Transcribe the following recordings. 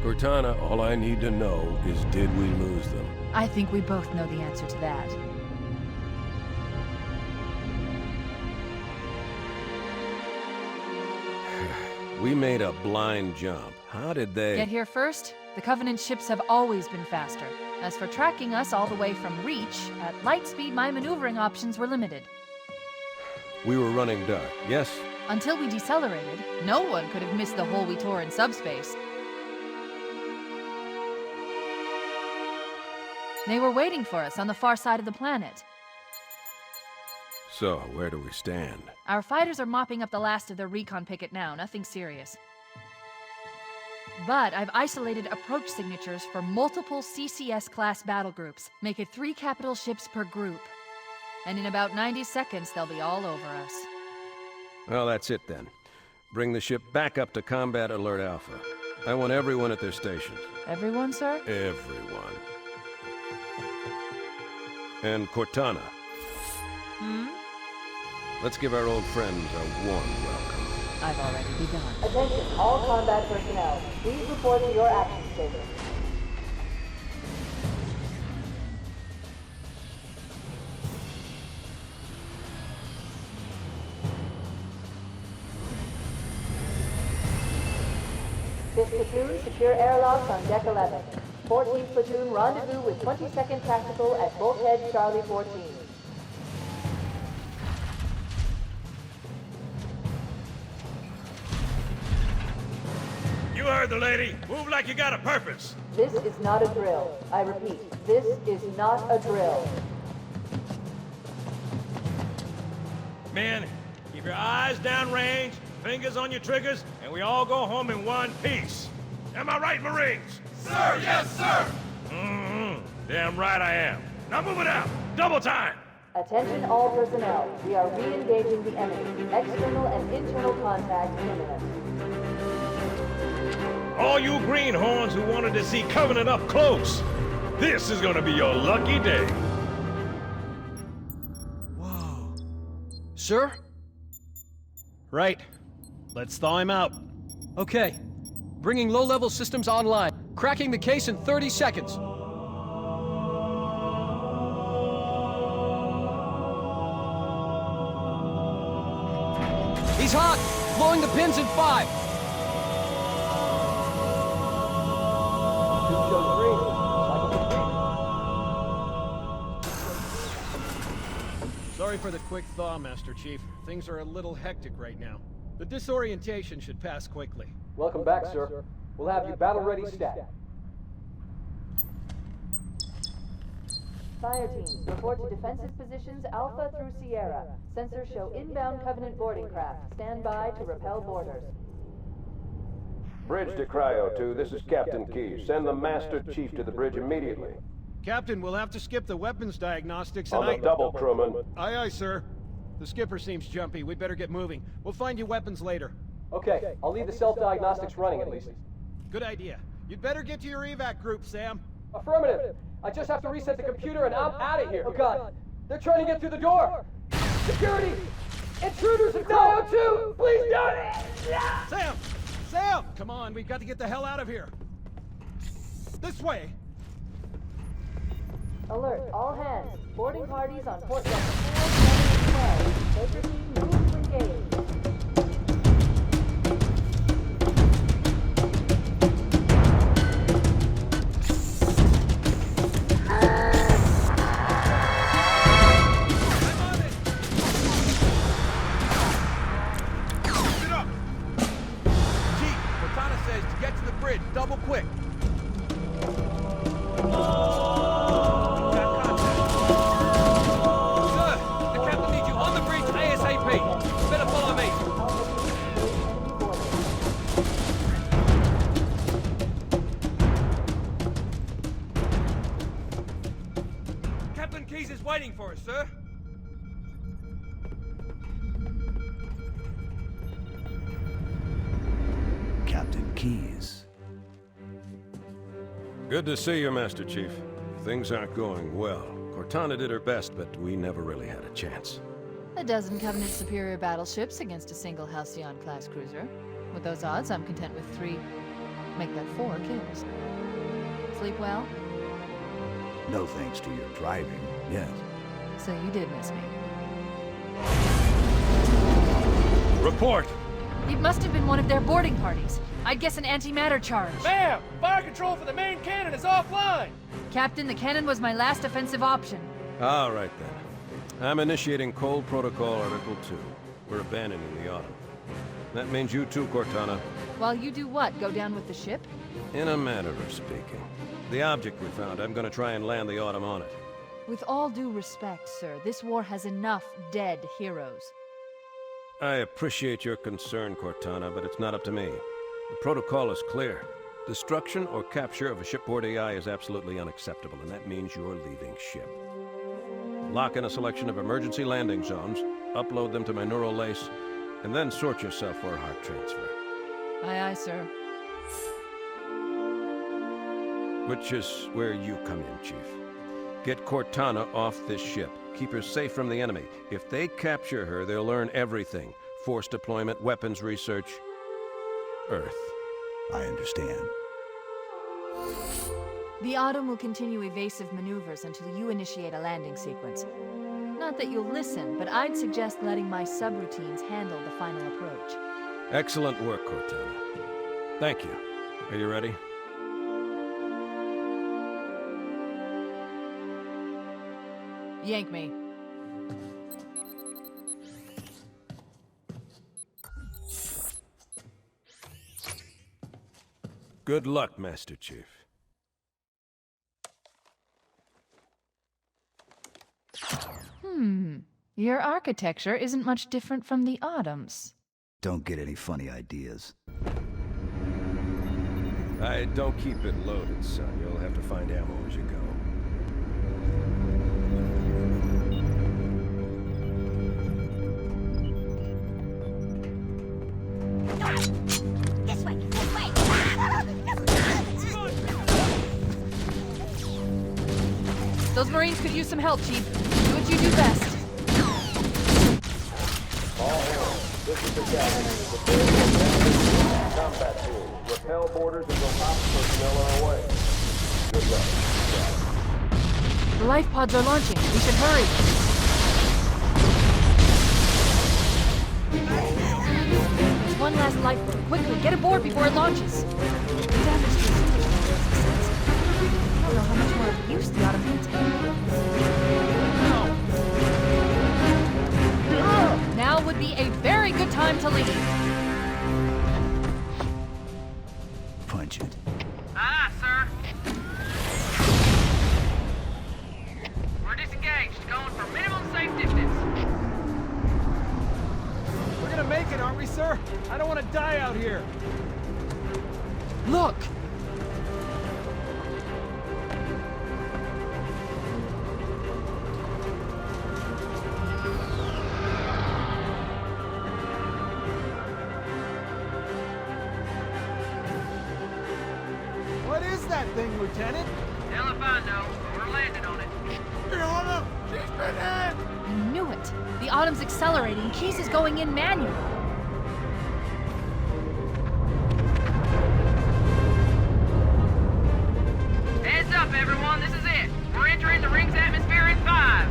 Cortana, all I need to know is did we lose them? I think we both know the answer to that. We made a blind jump. How did they... Get here first? The Covenant ships have always been faster. As for tracking us all the way from Reach, at light speed my maneuvering options were limited. We were running dark, yes? Until we decelerated, no one could have missed the hole we tore in subspace. They were waiting for us on the far side of the planet. So, where do we stand? Our fighters are mopping up the last of their recon picket now, nothing serious. But I've isolated approach signatures for multiple CCS-class battle groups. Make it 3 capital ships per group. And in about 90 seconds, they'll be all over us. Well, that's it then. Bring the ship back up to Combat Alert Alpha. I want everyone at their stations. Everyone, sir? Everyone. And Cortana. Hmm? Let's give our old friends a warm welcome. I've already begun. Attention, all combat personnel. Please report to your action station. Fifth platoon, secure airlocks on deck 11. 14th platoon, rendezvous with 22nd Tactical at Bulkhead Charlie 14. You heard the lady. Move like you got a purpose. This is not a drill. I repeat, this is not a drill. Men, keep your eyes downrange, fingers on your triggers, and we all go home in one piece. Am I right, Marines? Sir, yes, sir! Damn right I am. Now move it out. Double time. Attention all personnel. We are re-engaging the enemy. External and internal contact imminent. All you greenhorns who wanted to see Covenant up close, this is gonna be your lucky day. Whoa. Sir? Right. Let's thaw him out. Okay. Bringing low-level systems online. Cracking the case in 30 seconds. He's hot! Blowing the pins in 5. Sorry for the quick thaw, Master Chief. Things are a little hectic right now. The disorientation should pass quickly. Welcome back, sir. We'll have you battle-ready stat. Fire teams, report to defensive positions Alpha through Sierra. Sensors show inbound Covenant boarding craft. Stand by to repel boarders. Bridge to Cryo 2, this is Captain Keyes. Send the Master Chief to the bridge immediately. Captain, we'll have to skip the weapons diagnostics and On the double, crewman. Aye, aye, sir. The skipper seems jumpy. We'd better get moving. We'll find you weapons later. Okay, I'll leave the self-diagnostics running at least. Good idea. You'd better get to your evac group, Sam. Affirmative. I just have to reset the computer and I'm out of here. Oh God, they're trying to get through the door. Security! Intruders in Cryo 2! Please don't! Sam! Sam! Come on, we've got to get the hell out of here. This way. Alert, all hands. Boarding parties on port deck 4, 7, 12. Baker team, move to engage. Double quick. Sir, the captain needs you on the bridge ASAP. Better follow me. Captain Keyes is waiting for us, sir. Captain Keyes. Good to see you, Master Chief. Things aren't going well. Cortana did her best, but we never really had a chance. A dozen Covenant superior battleships against a single Halcyon-class cruiser. With those odds, I'm content with 3. Make that 4 kills. Sleep well? No thanks to your driving, yes. So you did miss me. Report! It must have been one of their boarding parties. I'd guess an antimatter charge. Ma'am! Fire control for the main cannon is offline! Captain, the cannon was my last offensive option. All right, then. I'm initiating Cold Protocol Article 2. We're abandoning the Autumn. That means you too, Cortana. While you do what? Go down with the ship? In a manner of speaking. The object we found, I'm gonna try and land the Autumn on it. With all due respect, sir, this war has enough dead heroes. I appreciate your concern, Cortana, but it's not up to me. The protocol is clear. Destruction or capture of a shipboard AI is absolutely unacceptable, and that means you're leaving ship. Lock in a selection of emergency landing zones, upload them to my neural lace, and then sort yourself for a heart transfer. Aye, aye, sir. Which is where you come in, Chief. Get Cortana off this ship. Keep her safe from the enemy. If they capture her, they'll learn everything. Force deployment, weapons research, Earth. I understand. The Autumn will continue evasive maneuvers until you initiate a landing sequence. Not that you'll listen, but I'd suggest letting my subroutines handle the final approach. Excellent work, Cortana. Thank you. Are you ready? Yank me. Good luck, Master Chief. Your architecture isn't much different from the Autumn's. Don't get any funny ideas. I don't keep it loaded, son. You'll have to find ammo as you go. This way! Those Marines could use some help, Chief. Do what you do best. All hands, this is the captain. Combat tools. Repel borders until ops personnel are away. Good luck. The life pods are launching. We should hurry. There's one last lifeboat. Quickly, get aboard before it launches. Damage to the I don't know how much more use the Autumn can take. Now would be a very good time to leave. Punch it. Aye, sir. We're disengaged, going for minimum safe distance. We're gonna make it, aren't we, sir? I don't want to die out here. Look! What is that thing, Lieutenant? Hell if I know. We're landing on it. She's been in! I knew it. The Autumn's accelerating. Keys is going in manual. Heads up, everyone. This is it. We're entering the ring's atmosphere in 5.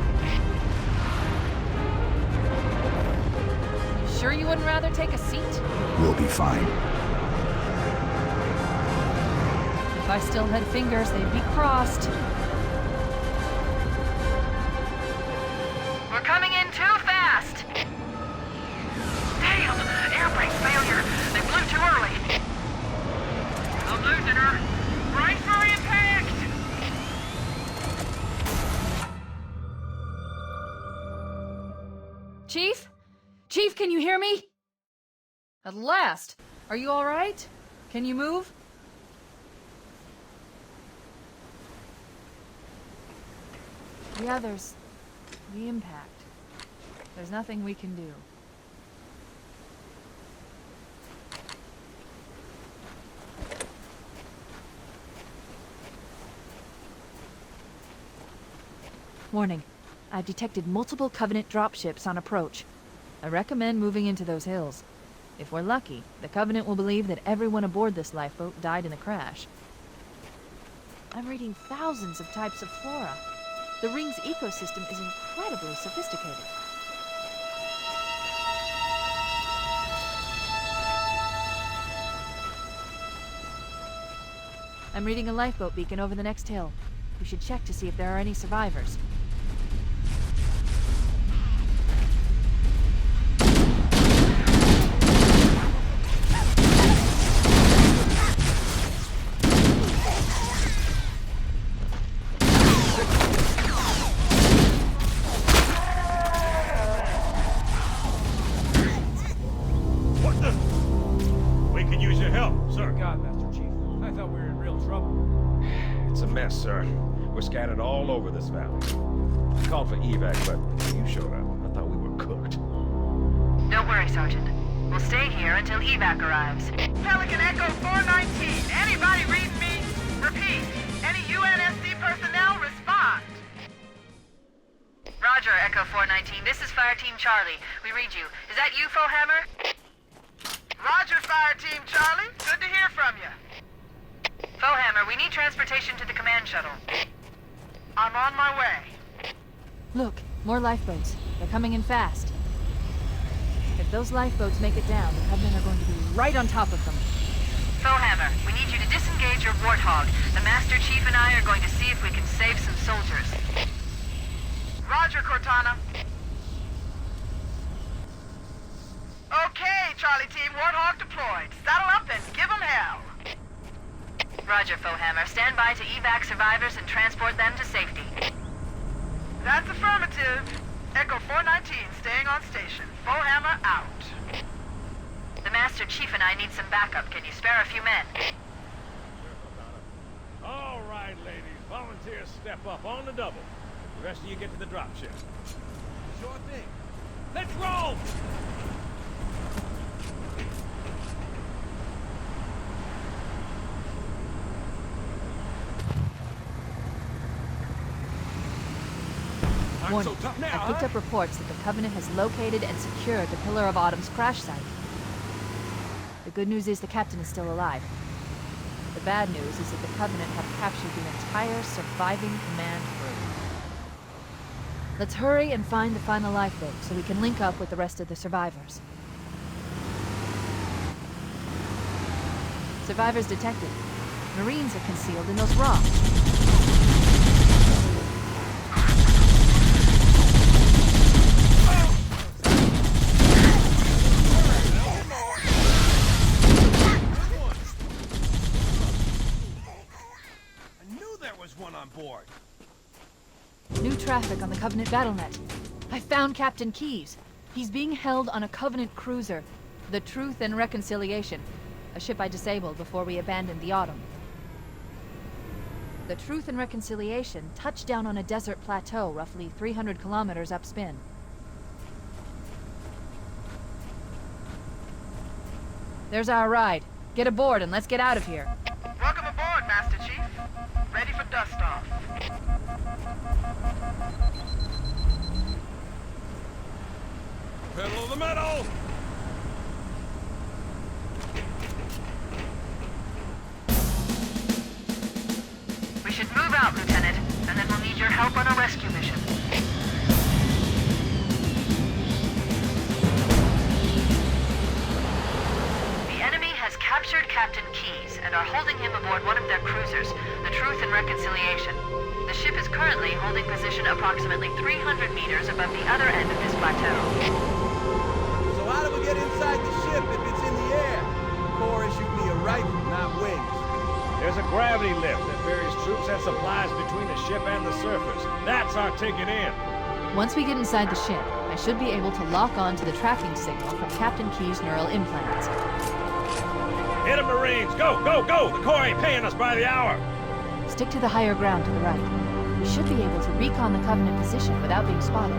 You sure you wouldn't rather take a seat? We'll be fine. If I still had fingers, they'd be crossed. We're coming in too fast. Damn! Air brake failure. They blew too early. I'm losing her. Brace for impact! Chief? Chief, can you hear me? At last! Are you all right? Can you move? The others. The impact. There's nothing we can do. Warning. I've detected multiple Covenant dropships on approach. I recommend moving into those hills. If we're lucky, the Covenant will believe that everyone aboard this lifeboat died in the crash. I'm reading thousands of types of flora. The ring's ecosystem is incredibly sophisticated. I'm reading a lifeboat beacon over the next hill. We should check to see if there are any survivors. What the? We can use your help, sir. God, Master Chief. I thought we were in real trouble. It's a mess, sir. We're scattered all over this valley. I called for evac, but you showed up. I thought we were cooked. Don't worry, Sergeant. We'll stay here until evac arrives. Pelican Echo 419. Anybody read me? Repeat. Any UNSC personnel respond. Roger, Echo 419. This is Fire Team Charlie. We read you. Is that you, Fohammer? Roger, Fire Team Charlie. Good to hear from you. Fohammer, we need transportation to the command shuttle. I'm on my way. Look, more lifeboats. They're coming in fast. If those lifeboats make it down, the Covenant are going to be right on top of them. Fohammer, we need you to disengage your Warthog. The Master Chief and I are going to see if we can save some soldiers. Roger, Cortana. Okay, Charlie Team, Warthog deployed. Saddle up and give them hell. Roger, Fohammer. Stand by to evac survivors and transport them to safety. That's affirmative. Echo 419 staying on station. Fohammer out. The Master Chief and I need some backup. Can you spare a few men? All right, ladies. Volunteers step up on the double. The rest of you get to the dropship. Sure thing. Let's roll! Warning, I picked up reports that the Covenant has located and secured the Pillar of Autumn's crash site. The good news is the captain is still alive. The bad news is that the Covenant have captured the entire surviving command crew. Let's hurry and find the final lifeboat so we can link up with the rest of the survivors. Survivors detected. Marines are concealed in those rocks. New traffic on the Covenant BattleNet. I found Captain Keyes. He's being held on a Covenant cruiser, the Truth and Reconciliation, a ship I disabled before we abandoned the Autumn. The Truth and Reconciliation touched down on a desert plateau roughly 300 kilometers upspin. There's our ride. Get aboard and let's get out of here. Welcome aboard, Master Chief. Ready for dust-off. Pedal to the metal! We should move out, Lieutenant, and then we'll need your help on a rescue mission. The enemy has captured Captain Keyes and are holding him aboard one of their cruisers, the Truth and Reconciliation. The ship is currently holding position approximately 300 meters above the other end of this plateau. So how do we get inside the ship if it's in the air? Corps issued me a rifle, not wings. There's a gravity lift that ferries troops and supplies between the ship and the surface. That's our ticket in. Once we get inside the ship, I should be able to lock on to the tracking signal from Captain Keyes' neural implants. Hit 'em, Marines! Go, go, go! The Corps ain't paying us by the hour! Stick to the higher ground to the right. We should be able to recon the Covenant position without being spotted.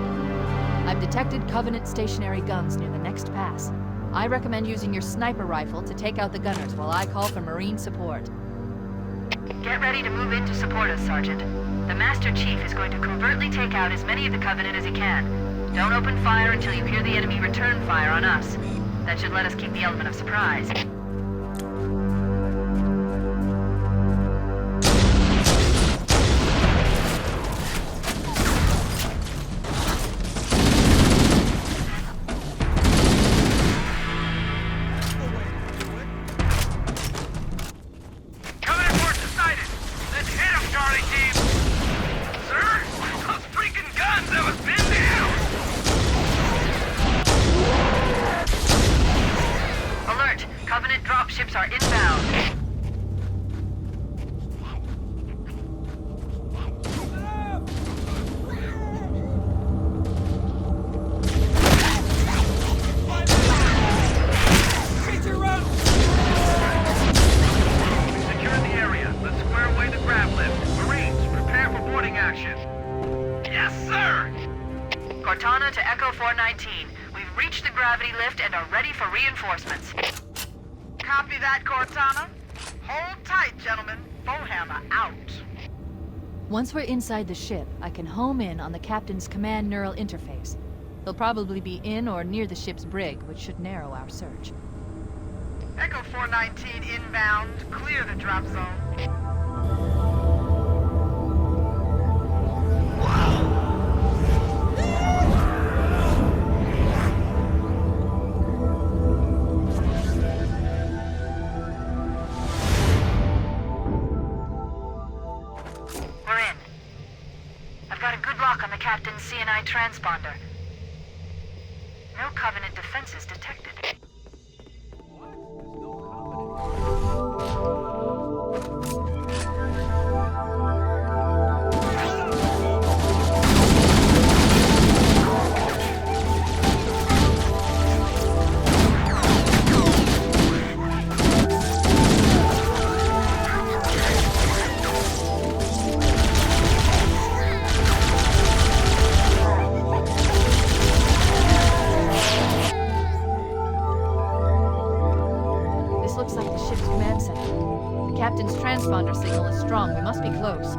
I've detected Covenant stationary guns near the next pass. I recommend using your sniper rifle to take out the gunners while I call for Marine support. Get ready to move in to support us, Sergeant. The Master Chief is going to covertly take out as many of the Covenant as he can. Don't open fire until you hear the enemy return fire on us. That should let us keep the element of surprise. Covenant dropships are inbound. Secure the area. Let's square away the grab lift. Marines, prepare for boarding action. Yes, sir! Cortana to Echo 419. We've reached the gravity lift and are ready for reinforcements. Copy that, Cortana. Hold tight, gentlemen. Bowhammer out. Once we're inside the ship, I can home in on the captain's command neural interface. He'll probably be in or near the ship's brig, which should narrow our search. Echo 419 inbound. Clear the drop zone. Captain's CNI transponder. No Covenant defenses detected. Captain's transponder signal is strong. We must be close.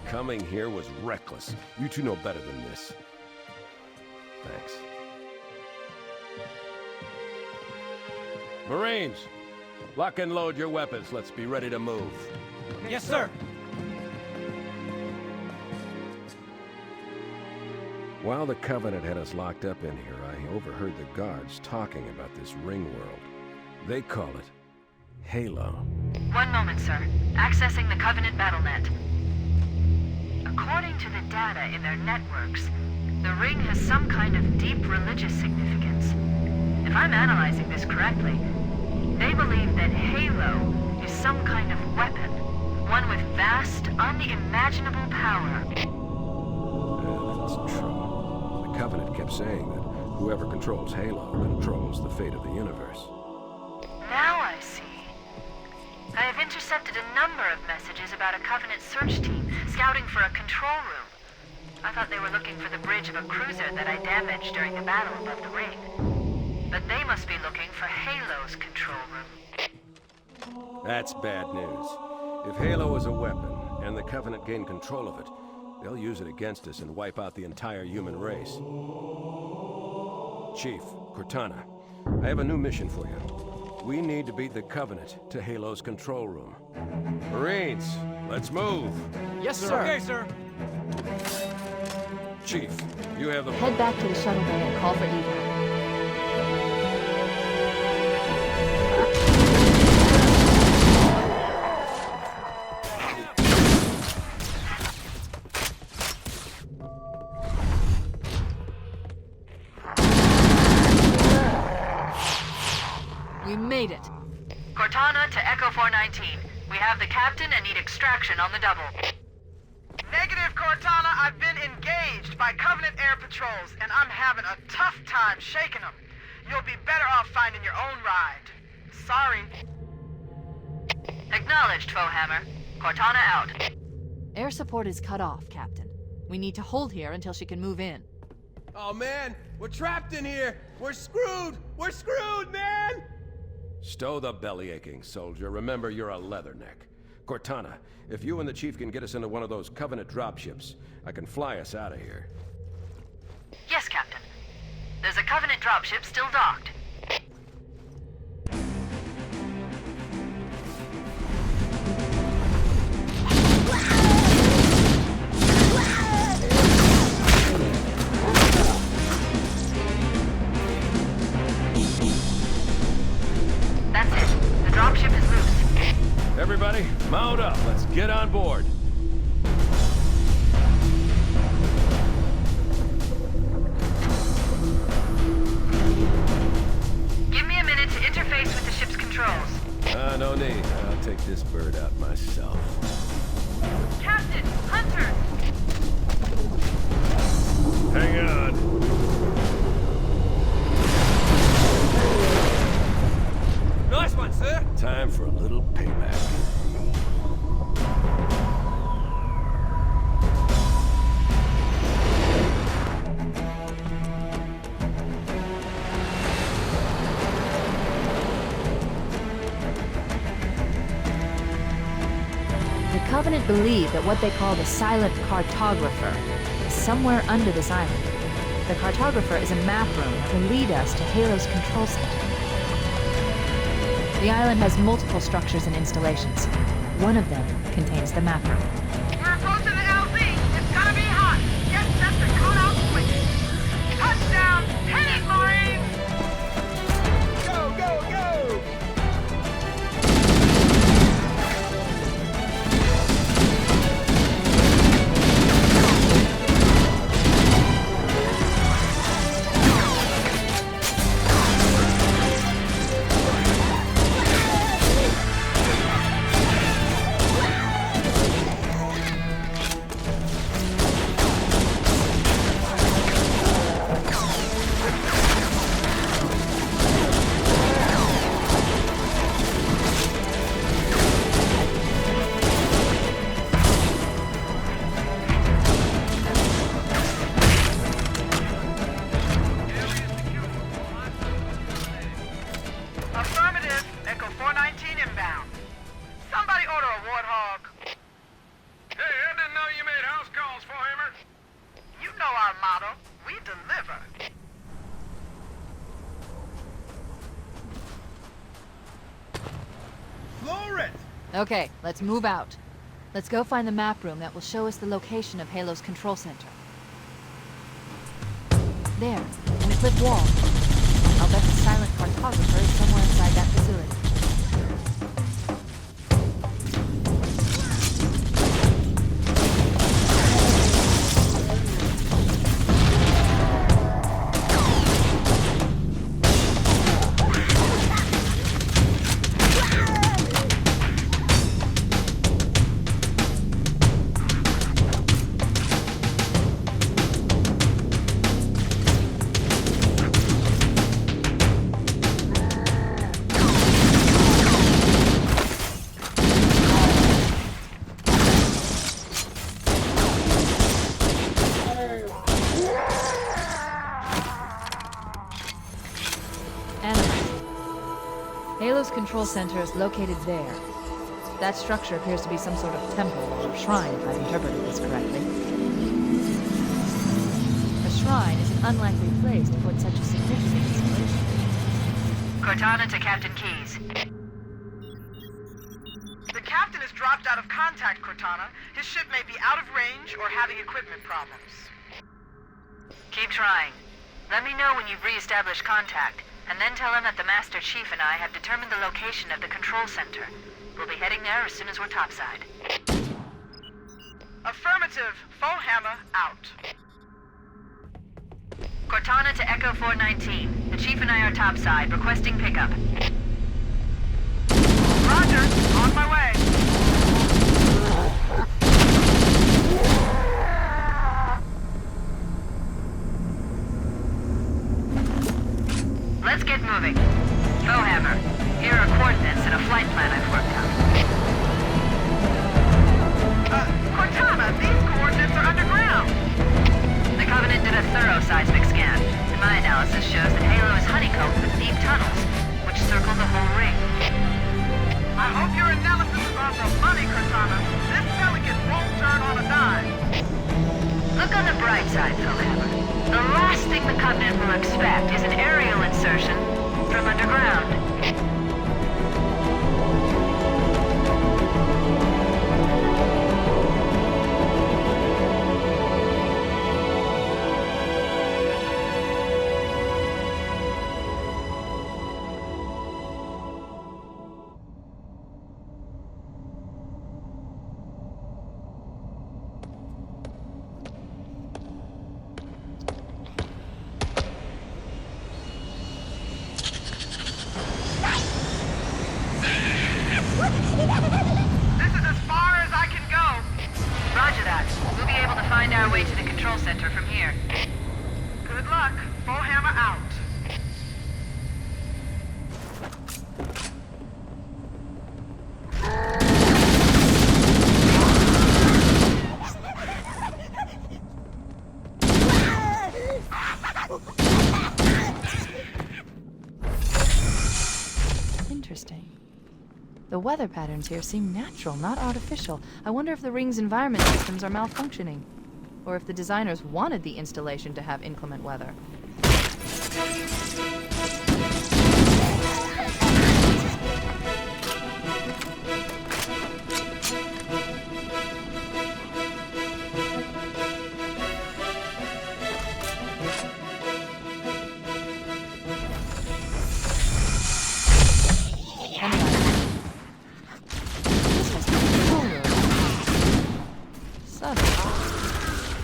Coming here was reckless. You two know better than this. Thanks. Marines, lock and load your weapons. Let's be ready to move. Yes, sir. While the Covenant had us locked up in here, I overheard the guards talking about this ring world. They call it Halo. One moment, sir. Accessing the Covenant BattleNet. According to the data in their networks, the ring has some kind of deep religious significance. If I'm analyzing this correctly, they believe that Halo is some kind of weapon, one with vast, unimaginable power. That's true. The Covenant kept saying that whoever controls Halo controls the fate of the universe. Now I see. I have intercepted a number of messages about a Covenant search team scouting for a control room. I thought they were looking for the bridge of a cruiser that I damaged during the battle above the ring. But they must be looking for Halo's control room. That's bad news. If Halo is a weapon, and the Covenant gain control of it, they'll use it against us and wipe out the entire human race. Chief, Cortana, I have a new mission for you. We need to beat the Covenant to Halo's control room. Marines, let's move! Yes, sir. Okay, sir. Chief, you have the... Head back to the shuttle bay and call for evac. We made it. Cortana to Echo 419. We have the captain and need extraction on the double. Negative, Cortana. I've been engaged by Covenant air patrols, and I'm having a tough time shaking them. You'll be better off finding your own ride. Sorry. Acknowledged, Foehammer. Cortana out. Air support is cut off, Captain. We need to hold here until she can move in. Oh man, we're trapped in here! We're screwed! We're screwed, man! Stow the belly aching, soldier. Remember, you're a leatherneck. Cortana, if you and the Chief can get us into one of those Covenant dropships, I can fly us out of here. Yes, Captain. There's a Covenant dropship still docked. That's it. The dropship is loose. Everybody, mount up. Let's get on board. Give me a minute to interface with the ship's controls. No need. I'll take this bird out myself. Captain! Hunter! Hang on. Nice one, sir. Time for a little payback. The Covenant believe that what they call the silent cartographer is somewhere under this island. The cartographer is a map room that will lead us to Halo's control center. The island has multiple structures and installations. One of them contains the map room. We're approaching the LZ. It's gonna be hot. Get set to cut out quick. Touchdown! Hit it, Marines! Go, go, go! Affirmative. Echo 419 inbound. Somebody order a warthog. Hey, I didn't know you made house calls for him. You know our motto. We deliver. Floor it! Okay, let's move out. Let's go find the map room that will show us the location of Halo's control center. There, in the cliff wall. I'll bet the silent cartographer is somewhere inside that facility. Halo's control center is located there. That structure appears to be some sort of temple or shrine, if I've interpreted this correctly. A shrine is an unlikely place to put such a significant installation. Cortana to Captain Keyes. The captain has dropped out of contact, Cortana. His ship may be out of range or having equipment problems. Keep trying. Let me know when you've re-established contact, and then tell him that the Master Chief and I have determined the location of the control center. We'll be heading there as soon as we're topside. Affirmative. Foehammer out. Cortana to Echo 419. The Chief and I are topside, requesting pickup. Roger. On my way. Let's get moving. Foehammer, here are coordinates and a flight plan I've worked out. some money, Cortana. This delegate won't turn on a dime. Look on the bright side, Filme. The last thing the Covenant will expect is an aerial insertion from underground. This is as far as I can go. Roger that. We'll be able to find our way to the control center from here. Good luck. Full hammer out. Interesting. The weather patterns here seem natural, not artificial. I wonder if the ring's environment systems are malfunctioning, or if the designers wanted the installation to have inclement weather.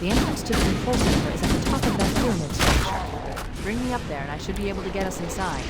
The entrance to the control center is at the top of that pyramid structure. Bring me up there and I should be able to get us inside.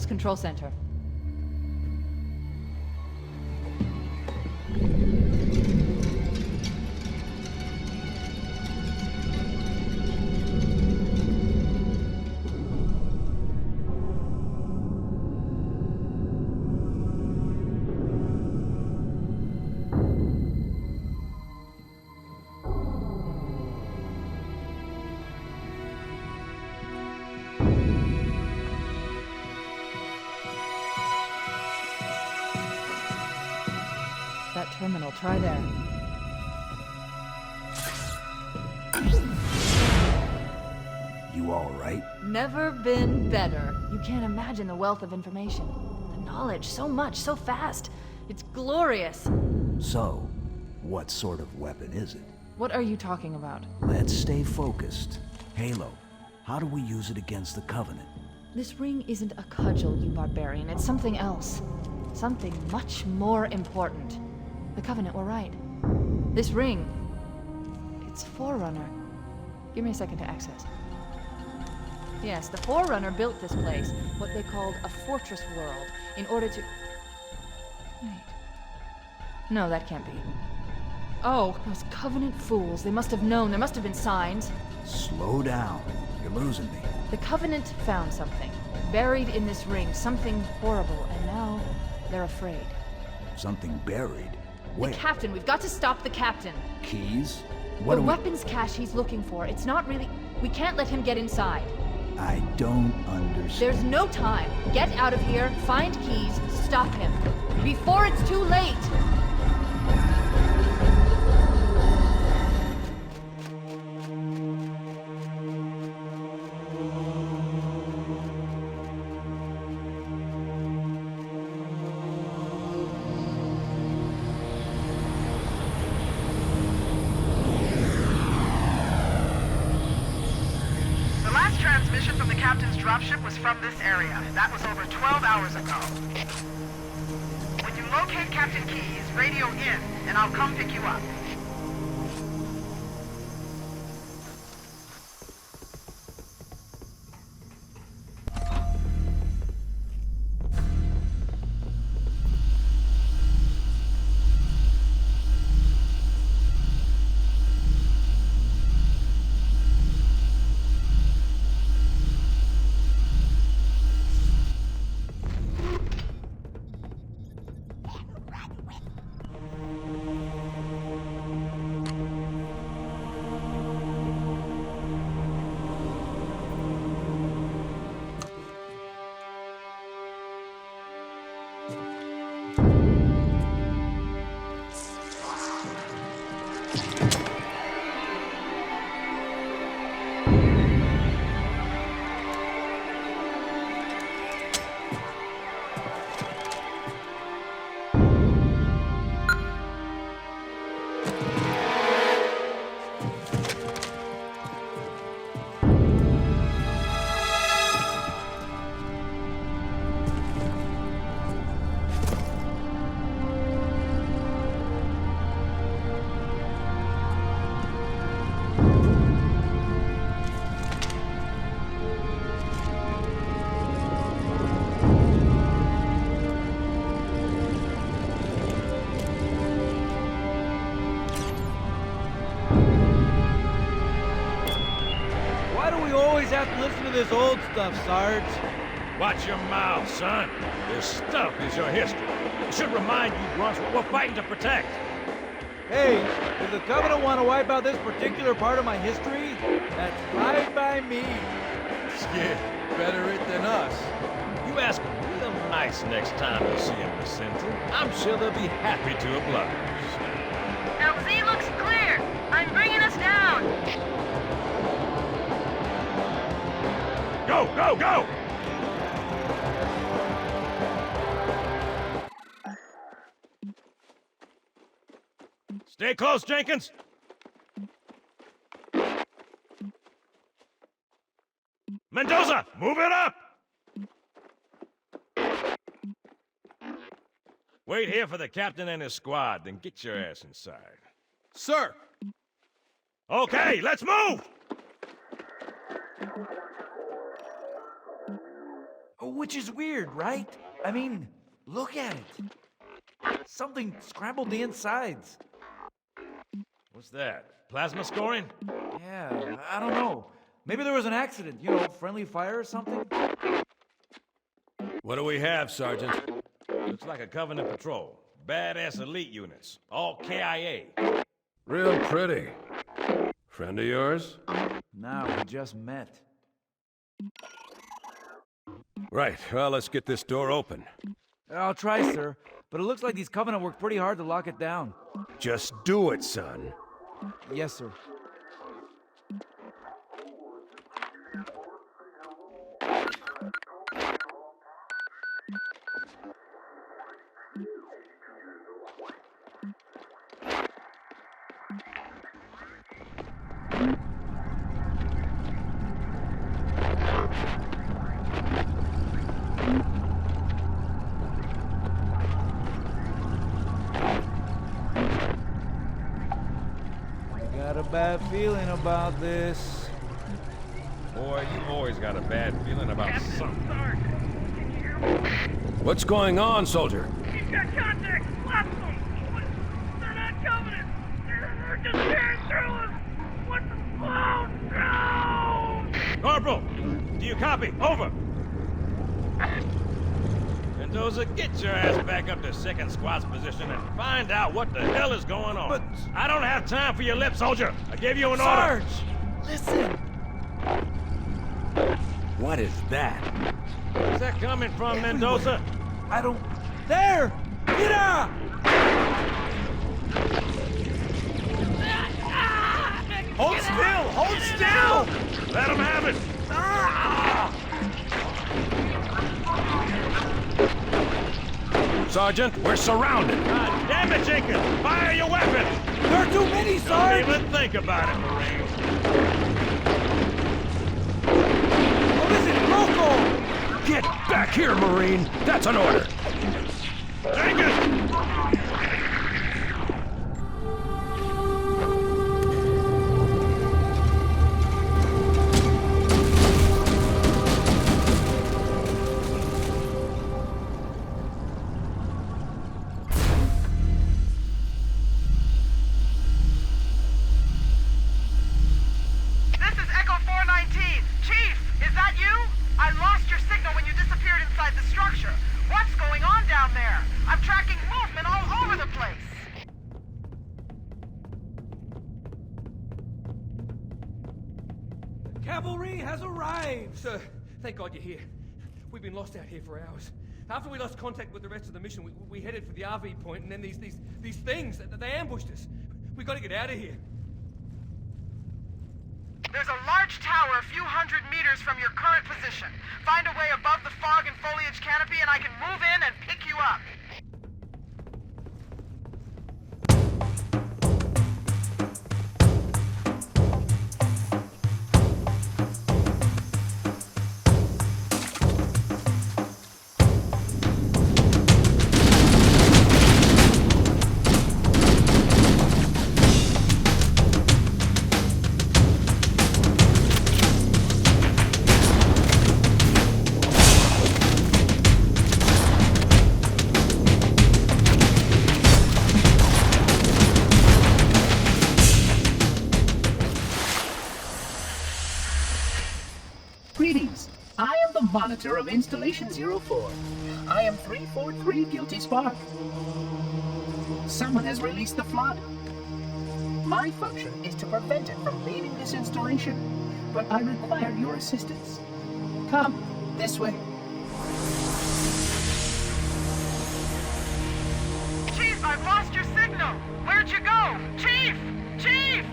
Control center. That terminal, try there. You all right? Never been better. You can't imagine the wealth of information. The knowledge, so much, so fast. It's glorious. So, what sort of weapon is it? What are you talking about? Let's stay focused. Halo, how do we use it against the Covenant? This ring isn't a cudgel, you barbarian. It's something else. Something much more important. The Covenant were right. This ring, it's Forerunner. Give me a second to access. Yes, the Forerunner built this place, what they called a fortress world, in order to... Wait. No, that can't be. Oh, those Covenant fools. They must have known. There must have been signs. Slow down. You're losing me. The Covenant found something. Buried in this ring. Something horrible. And now, they're afraid. Something buried? Where? The captain. We've got to stop the captain. Keys? What the do we... weapons cache he's looking for. It's not really... We can't let him get inside. I don't understand. There's no time. Get out of here, find keys, stop him. Before it's too late! The last transmission from the captain's dropship was from this area. That was over 12 hours ago. When you locate Captain Keyes, radio in, and I'll come pick you up. Have to listen to this old stuff, Sarge. Watch your mouth, son. This stuff is your history. It should remind you, grunts, what we're fighting to protect. Hey, if the Covenant want to wipe out this particular part of my history, that's fine by me. Yeah, better it than us. You ask them real nice next time you see them, Vicente. I'm sure they'll be happy to oblige. LZ looks clear. I'm bringing us down. Go, go, go! Stay close, Jenkins. Mendoza, move it up! Wait here for the captain and his squad, then get your ass inside. Sir! Okay, let's move! Which is weird, right? I mean, look at it. Something scrambled the insides. What's that? Plasma scoring? Yeah, I don't know. Maybe there was an accident, you know, friendly fire or something? What do we have, Sergeant? Looks like a Covenant patrol. Badass elite units. All KIA. Real pretty. Friend of yours? Nah, we just met. Right, well, let's get this door open. I'll try, sir. But it looks like these Covenant worked pretty hard to lock it down. Just do it, son. Yes, sir. Bad feeling about this. Boy, you always got a bad feeling about something. What's going on, soldier? He's got contact. Lots of them. They're not Covenant. They're just tearing through us. What the? Oh, no! Corporal, do you copy? Over. Mendoza, get your ass back up to second squad's position and find out what the hell is going on. But I don't have time for your lip, soldier. I gave you an Sarge, order. listen. What is that? Where's that coming from, Mendoza? I don't... There! Mira! Hold still! Hold still! Let him have it! Sergeant, we're surrounded. God damn it, Jenkins! Fire your weapon! There are too many, Sarge! Don't even think about it, Marine. What is it, loco? Get back here, Marine! That's an order! Jenkins! Cavalry has arrived! Sir, thank God you're here. We've been lost out here for hours. After we lost contact with the rest of the mission, we headed for the RV point, and then these things, they ambushed us. We gotta get out of here. There's a large tower a few hundred meters from your current position. Find a way above the fog and foliage canopy, and I can move in and pick you up. Greetings. I am the monitor of Installation 04. I am 343 Guilty Spark. Someone has released the flood. My function is to prevent it from leaving this installation, but I require your assistance. Come, this way. Chief, I've lost your signal! Where'd you go? Chief! Chief!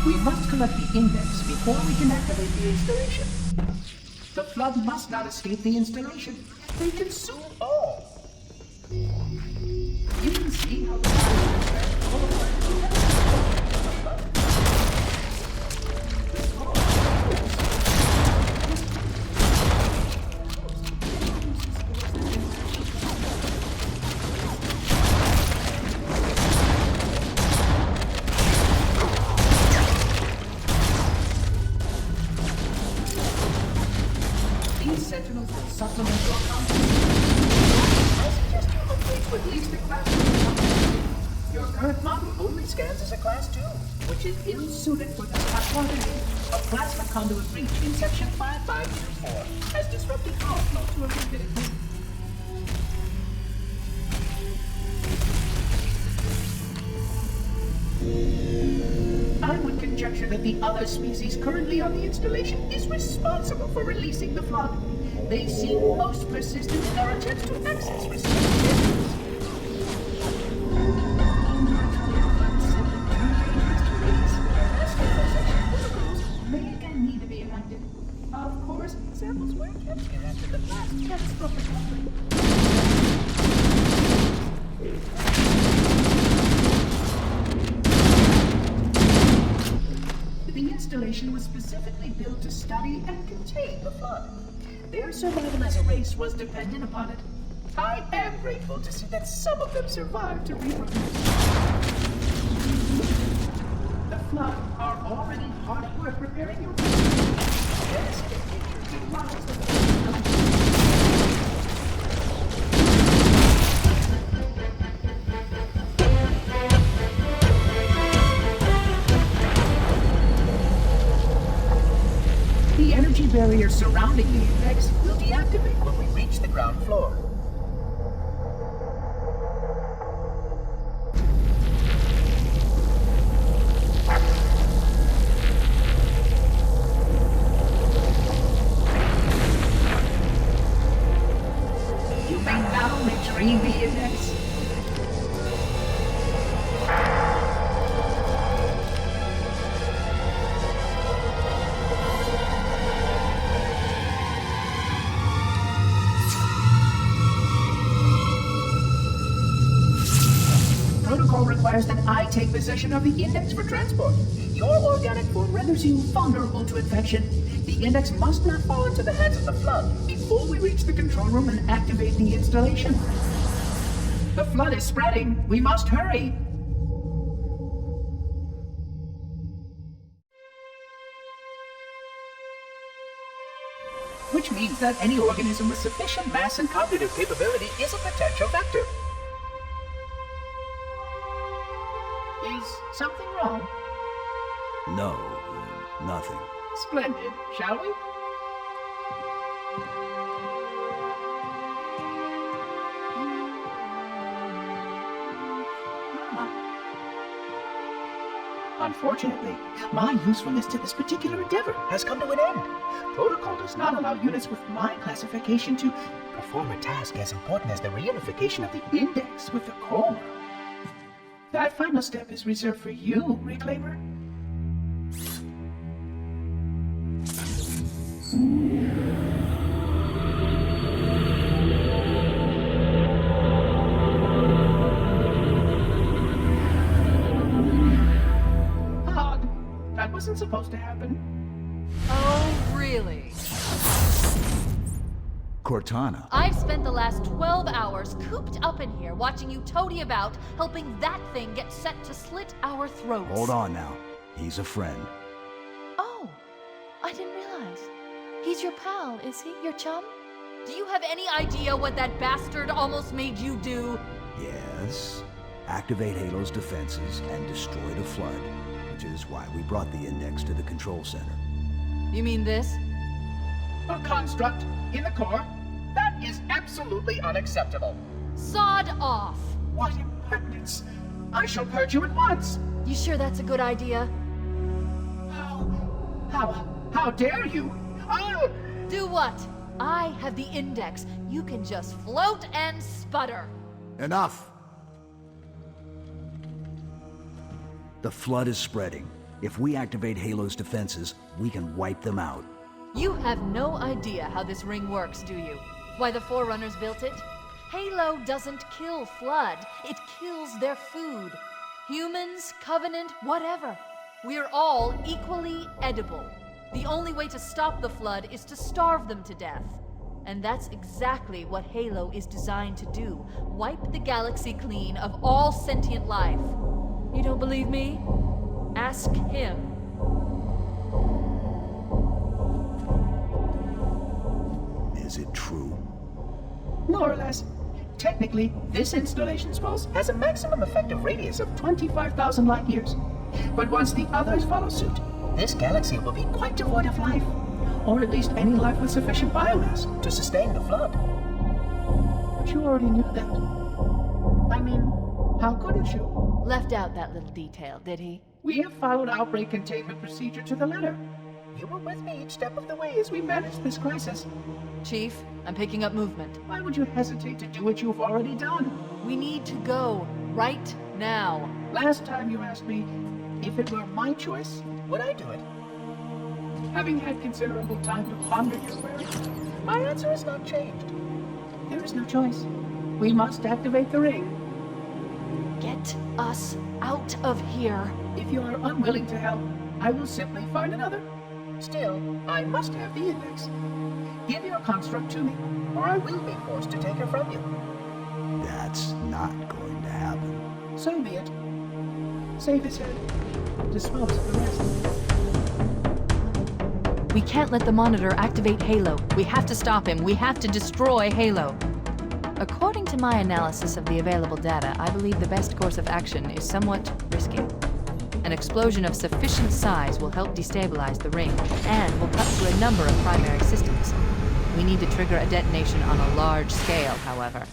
We must collect the index before we can activate the installation. The flood must not escape the installation. They consume all. You can see how the Sentinels will supplement your content. I suggest you upgrade to at least a Class 2. Your current model only scans as a Class 2, which is ill-suited for this hot water need. A plasma conduit breach in Section 5524 has disrupted power flow to a rapid. I would conjecture that the other species currently on the installation is responsible for releasing the flood. They seem most persistent in their attempts to access restricted areas. May again need to be enacted. Of course, samples were kept here after the last catastrophic outbreak. The installation was specifically built to study and contain the flood. Their survival as a race was dependent upon it. I am grateful to see that some of them survived to reproduce. The flood are already hard at work preparing your Yes, the pictures and models of the barrier surrounding the index will deactivate when we reach the ground floor. You may now retrieve the index. Protocol requires that I take possession of the index for transport. Your organic form renders you vulnerable to infection. The index must not fall into the hands of the Flood before we reach the control room and activate the installation. The Flood is spreading. We must hurry. Which means that any organism with sufficient mass and cognitive capability is a potential vector. Is something wrong? No, nothing. Splendid, shall we? Unfortunately, my usefulness to this particular endeavor has come to an end. Protocol does not allow units with my classification to perform a task as important as the reunification of the index with the core. That final step is reserved for you, Reclaimer. Odd. That wasn't supposed to happen. Oh, really? Cortana. I've spent the last 12 hours cooped up in here watching you toady about, helping that thing get set to slit our throats. Hold on now. He's a friend. Oh, I didn't realize. He's your pal, is he? Your chum? Do you have any idea what that bastard almost made you do? Yes. Activate Halo's defenses and destroy the Flood, which is why we brought the index to the control center. You mean this? A construct in the core? That is absolutely unacceptable. Sod off! What impertinence! I shall purge you at once! You sure that's a good idea? How dare you? Oh! Do what? I have the index. You can just float and sputter. Enough! The Flood is spreading. If we activate Halo's defenses, we can wipe them out. You have no idea how this ring works, do you? Why the Forerunners built it? Halo doesn't kill Flood. It kills their food. Humans, Covenant, whatever. We're all equally edible. The only way to stop the Flood is to starve them to death. And that's exactly what Halo is designed to do. Wipe the galaxy clean of all sentient life. You don't believe me? Ask him. Is it true? More or less. Technically, this installation's pulse has a maximum effective radius of 25,000 light years. But once the others follow suit, this galaxy will be quite devoid of life. Or at least any life with sufficient biomass to sustain the Flood. But you already knew that. I mean, how couldn't you? Left out that little detail, did he? We have followed outbreak containment procedure to the letter. You were with me each step of the way as we managed this crisis. Chief, I'm picking up movement. Why would you hesitate to do what you've already done? We need to go right now. Last time you asked me if it were my choice, would I do it? Having had considerable time to ponder your query, my answer has not changed. There is no choice. We must activate the ring. Get us out of here. If you are unwilling to help, I will simply find another. Still, I must have the index. Give your construct to me, or I will be forced to take her from you. That's not going to happen. So be it. Save his head. Dispose of the rest. We can't let the monitor activate Halo. We have to stop him. We have to destroy Halo. According to my analysis of the available data, I believe the best course of action is somewhat risky. An explosion of sufficient size will help destabilize the ring, and will cut through a number of primary systems. We need to trigger a detonation on a large scale, however.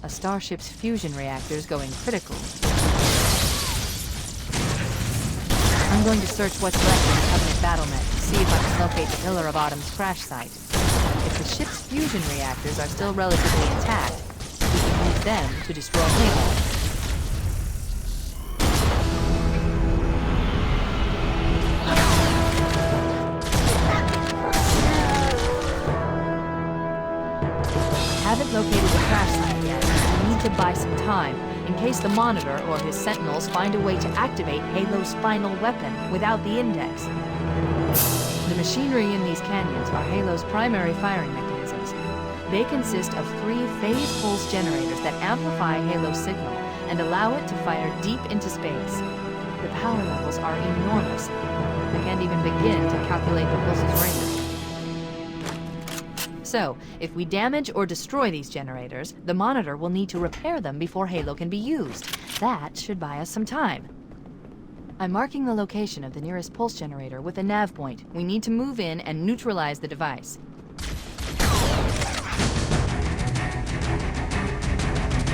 A starship's fusion reactor's going critical. I'm going to search what's left in the Covenant battlement to see if I can locate the Pillar of Autumn's crash site. If the ship's fusion reactors are still relatively intact, we can use them to destroy Halo. Haven't located the crash site yet. We need to buy some time, in case the Monitor or his Sentinels find a way to activate Halo's final weapon without the Index. The machinery in these canyons are Halo's primary firing mechanisms. They consist of 3 phase pulse generators that amplify Halo's signal and allow it to fire deep into space. The power levels are enormous. I can't even begin to calculate the pulse's range. So, if we damage or destroy these generators, the Monitor will need to repair them before Halo can be used. That should buy us some time. I'm marking the location of the nearest pulse generator with a nav point. We need to move in and neutralize the device.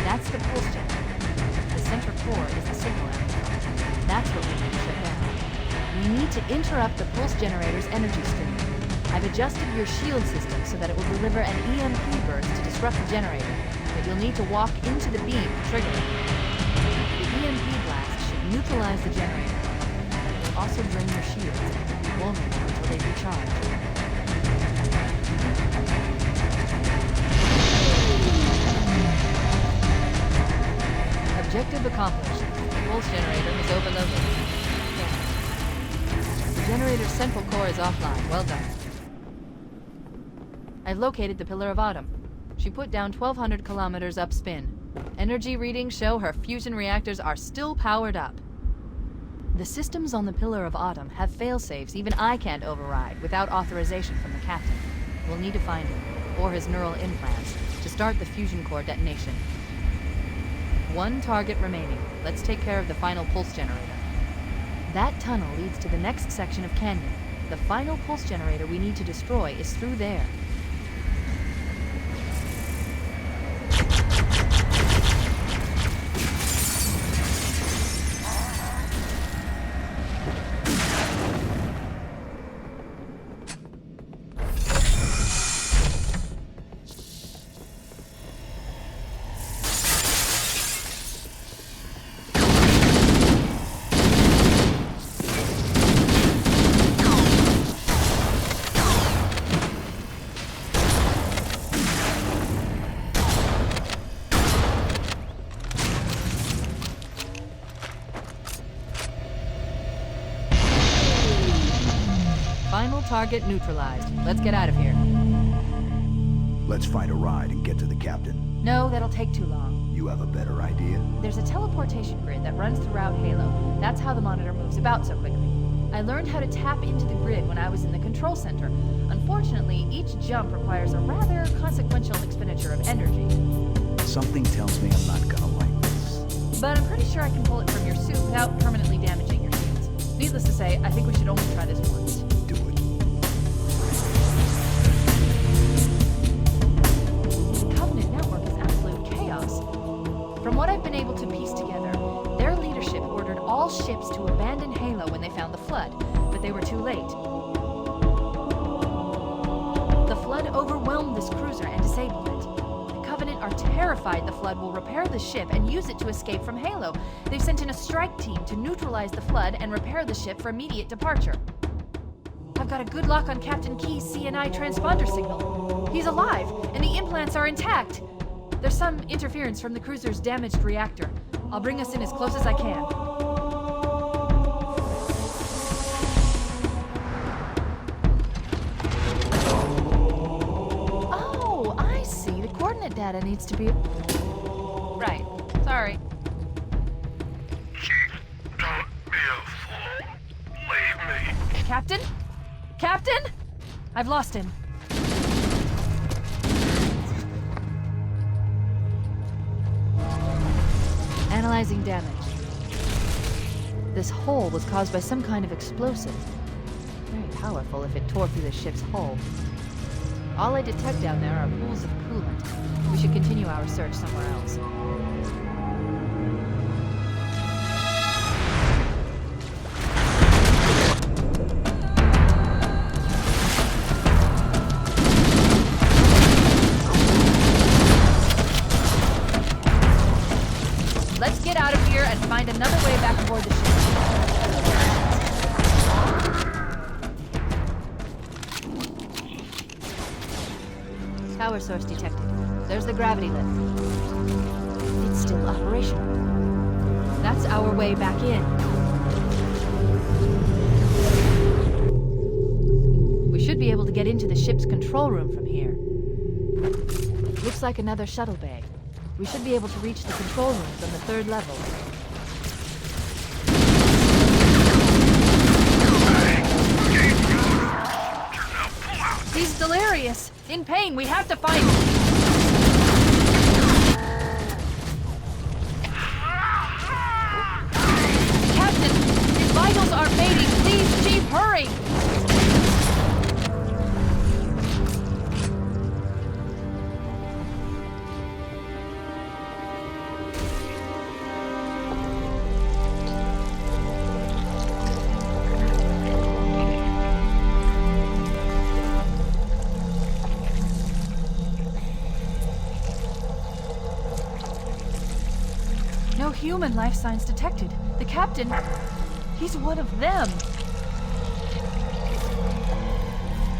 That's the pulse generator. The center core is the signal amplifier. That's what we need to shut down. We need to interrupt the pulse generator's energy stream. I've adjusted your shield system so that it will deliver an EMP burst to disrupt the generator, but you'll need to walk into the beam to trigger it. The EMP blast should neutralize the generator, but it will also drain your shields and keep you vulnerable until they recharge. Objective accomplished. The pulse generator is overloaded. The generator's central core is offline. Well done. I've located the Pillar of Autumn. She put down 1,200 kilometers upspin. Energy readings show her fusion reactors are still powered up. The systems on the Pillar of Autumn have failsafes even I can't override without authorization from the captain. We'll need to find him, or his neural implants, to start the fusion core detonation. 1 target remaining. Let's take care of the final pulse generator. That tunnel leads to the next section of canyon. The final pulse generator we need to destroy is through there. Final target neutralized. Let's get out of here. Let's find a ride and get to the captain. No, that'll take too long. You have a better idea? There's a teleportation grid that runs throughout Halo. That's how the Monitor moves about so quickly. I learned how to tap into the grid when I was in the control center. Unfortunately, each jump requires a rather consequential expenditure of energy. Something tells me I'm not gonna like this. But I'm pretty sure I can pull it from your suit without permanently damaging your shields. Needless to say, I think we should only try this once. Do it. The Covenant network is absolute chaos. From what I've been able to piece together, their leadership ordered all ships to abandon Halo when they found the Flood, but they were too late. The Flood overwhelmed this cruiser and disabled it. The Covenant are terrified the Flood will repair the ship and use it to escape from Halo. They've sent in a strike team to neutralize the Flood and repair the ship for immediate departure. I've got a good lock on Captain Key's CNI transponder signal. He's alive, and the implants are intact. There's some interference from the cruiser's damaged reactor. I'll bring us in as close as I can. Oh, I see. The coordinate data needs to be... Right. Sorry. Chief, don't be a fool. Leave me. Captain? Captain? I've lost him. Analyzing damage. This hole was caused by some kind of explosive. Very powerful if it tore through the ship's hull. All I detect down there are pools of coolant. We should continue our search somewhere else. Let's get out of here and find another way back aboard the ship. Power source detected. There's the gravity lift. It's still operational. That's our way back in. We should be able to get into the ship's control room from here. Looks like another shuttle bay. We should be able to reach the control rooms on the 3rd level. He's delirious! In pain, we have to find him! Captain! His vitals are fading! Please, Chief, hurry! No human life signs detected. The captain, he's one of them.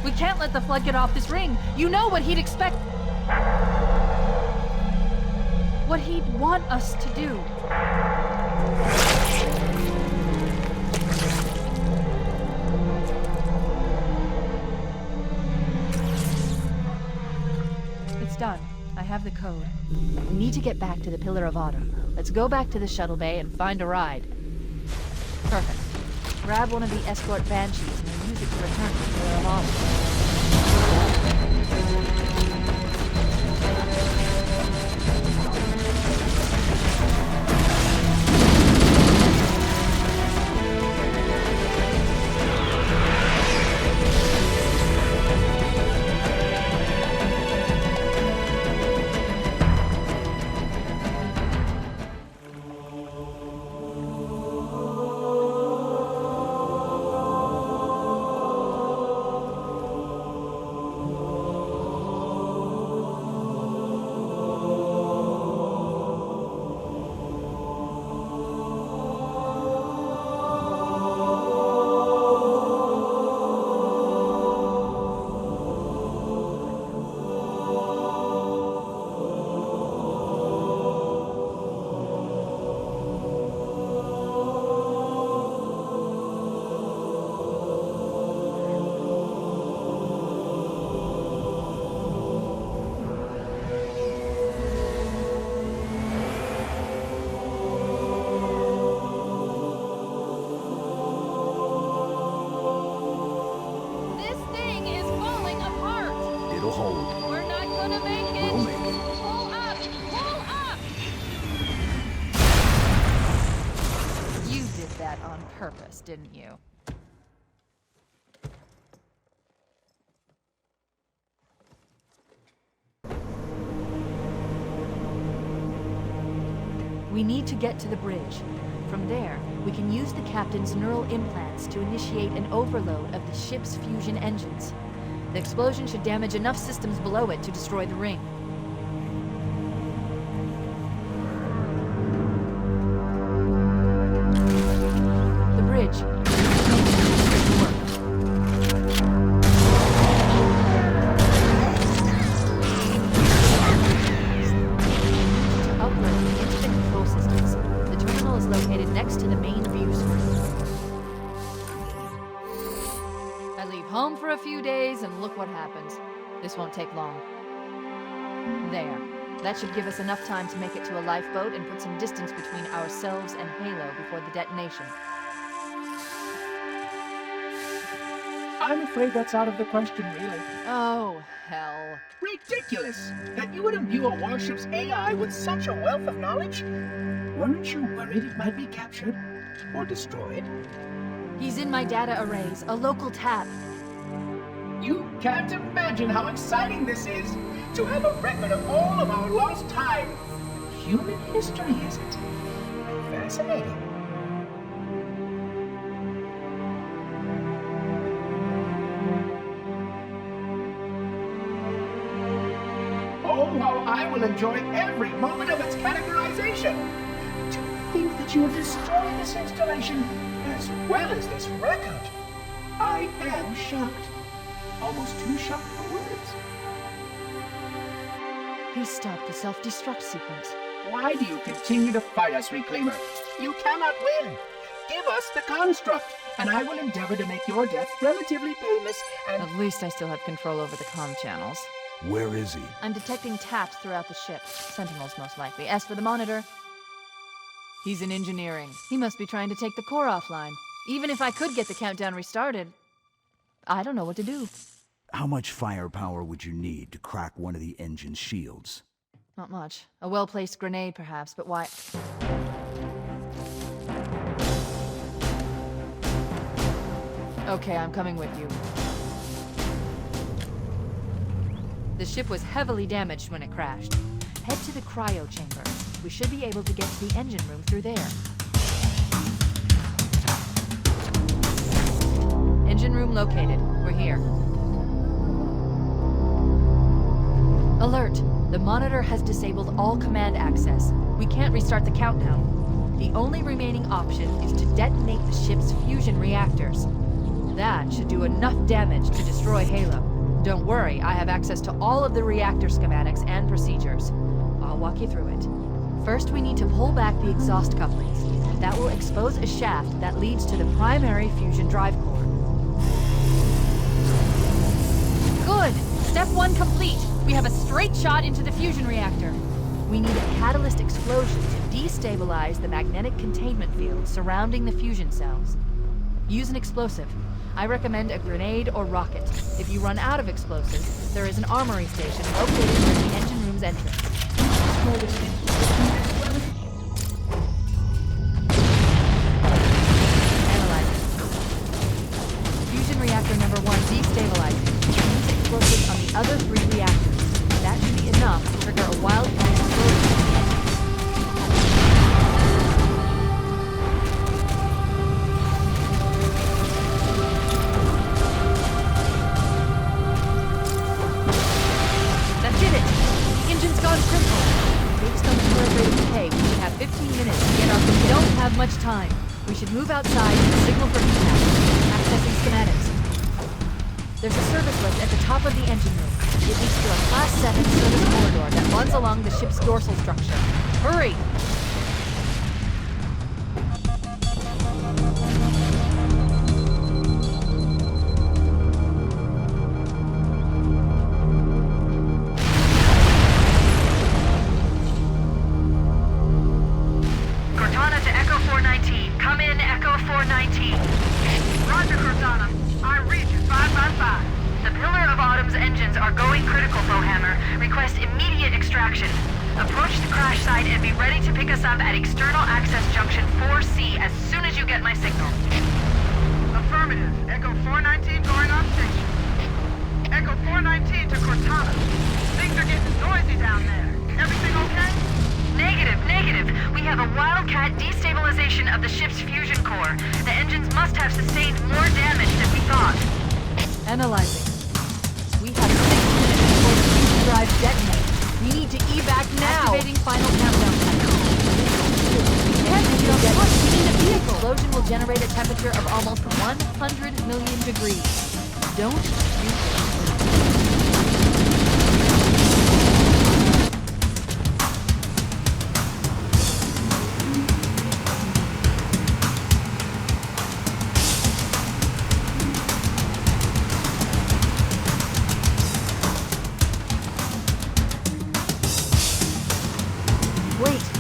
We can't let the flood get off this ring. You know what he'd expect. What he'd want us to do. It's done. I have the code. We need to get back to the Pillar of Autumn. Let's go back to the shuttle bay and find a ride. Perfect. Grab one of the escort banshees and we'll use it to return to the Pillar of Autumn. Purpose, didn't you? We need to get to the bridge. From there, we can use the captain's neural implants to initiate an overload of the ship's fusion engines. The explosion should damage enough systems below it to destroy the ring. The bridge. Next to the main view screen. I leave home for a few days and look what happens. This won't take long. There. That should give us enough time to make it to a lifeboat and put some distance between ourselves and Halo before the detonation. I'm afraid that's out of the question, really. Oh, hell. Ridiculous! That you would imbue a warship's AI with such a wealth of knowledge? Weren't you worried it might be captured? or destroyed? He's in my data arrays, a local tab. You can't imagine how exciting this is, to have a record of all of our lost time. Human history, is it? Fascinating. Oh, how I will enjoy every moment of its categorization. To think that you have destroyed this installation as well as this record. I am shocked. Almost too shocked for words. He stopped the self-destruct sequence. Why do you continue to fight us, Reclaimer? You cannot win. Give us the construct, and I will endeavor to make your death relatively painless and... At least I still have control over the comm channels. Where is he? I'm detecting taps throughout the ship. Sentinels, most likely. As for the monitor, he's in engineering. He must be trying to take the core offline. Even if I could get the countdown restarted, I don't know what to do. How much firepower would you need to crack one of the engine's shields? Not much. A well-placed grenade, perhaps, but why... Okay, I'm coming with you. The ship was heavily damaged when it crashed. Head to the cryo chamber. We should be able to get to the engine room through there. Engine room located. We're here. Alert! The monitor has disabled all command access. We can't restart the countdown. The only remaining option is to detonate the ship's fusion reactors. That should do enough damage to destroy Halo. Don't worry, I have access to all of the reactor schematics and procedures. I'll walk you through it. First, we need to pull back the exhaust couplings. That will expose a shaft that leads to the primary fusion drive core. Good! Step 1 complete! We have a straight shot into the fusion reactor. We need a catalyst explosion to destabilize the magnetic containment field surrounding the fusion cells. Use an explosive. I recommend a grenade or rocket. If you run out of explosives, there is an armory station located near the engine room's entrance. Analyzing. Fusion reactor number 1 destabilizing. Use explosives on the other 3 reactors. That should be enough to trigger a wildfire explosion. Much time. We should move outside and signal for impact. Accessing schematics. There's a service lift at the top of the engine room. It leads to a Class 7 service corridor that runs along the ship's dorsal structure. Hurry! Analyzing. We have 6 minutes before the fusion drive detonates. We need to evac now. Activating final countdown timer. In the vehicle. Explosion will generate a temperature of almost 100 million degrees. Don't you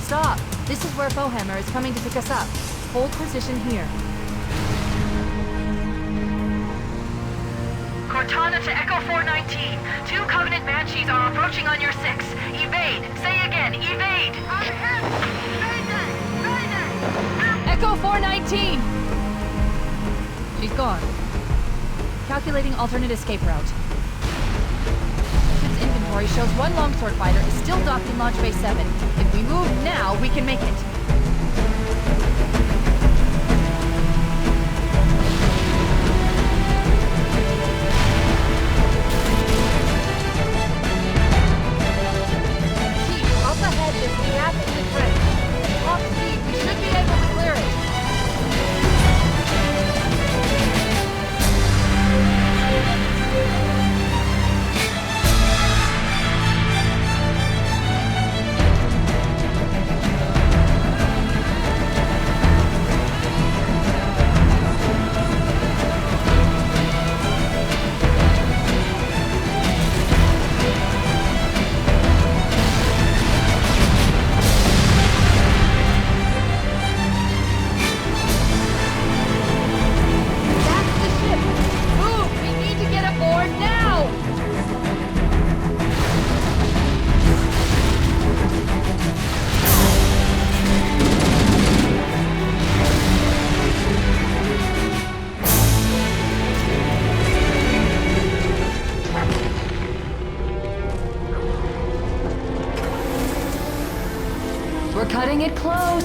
Stop! This is where Fohammer is coming to pick us up. Hold position here. Cortana to Echo 419. 2 Covenant Banshees are approaching on your 6. Evade! Say again, evade! I'm hit! Mayday! Mayday! Echo Echo 419! She's gone. Calculating alternate escape route. Ship's inventory shows one longsword fighter is still docked in Launch Bay 7. If we move now, we can make it. Chief, up ahead is a gap in the trench. At top speed, we should be able to clear it. We're cutting it close.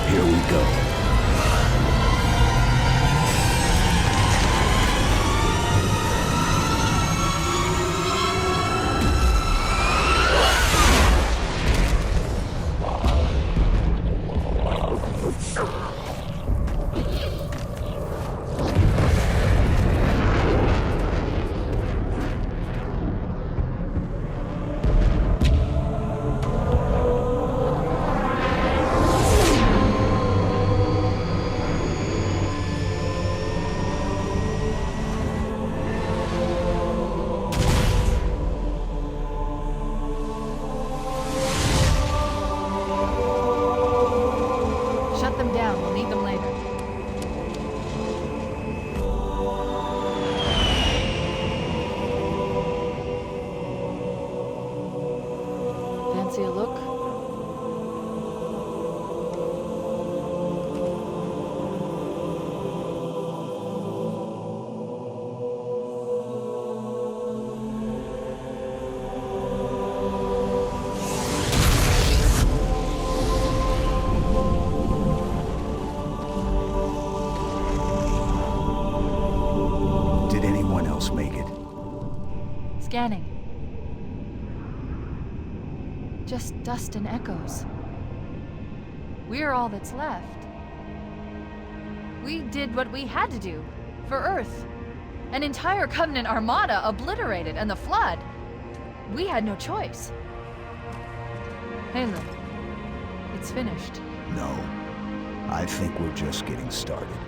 Here we go. Fancy a look? Did anyone else make it? Scanning. Just dust and echoes. We're all that's left. We did what we had to do for Earth. An entire Covenant armada obliterated, and the Flood. We had no choice. Halo, it's finished. No. I think we're just getting started.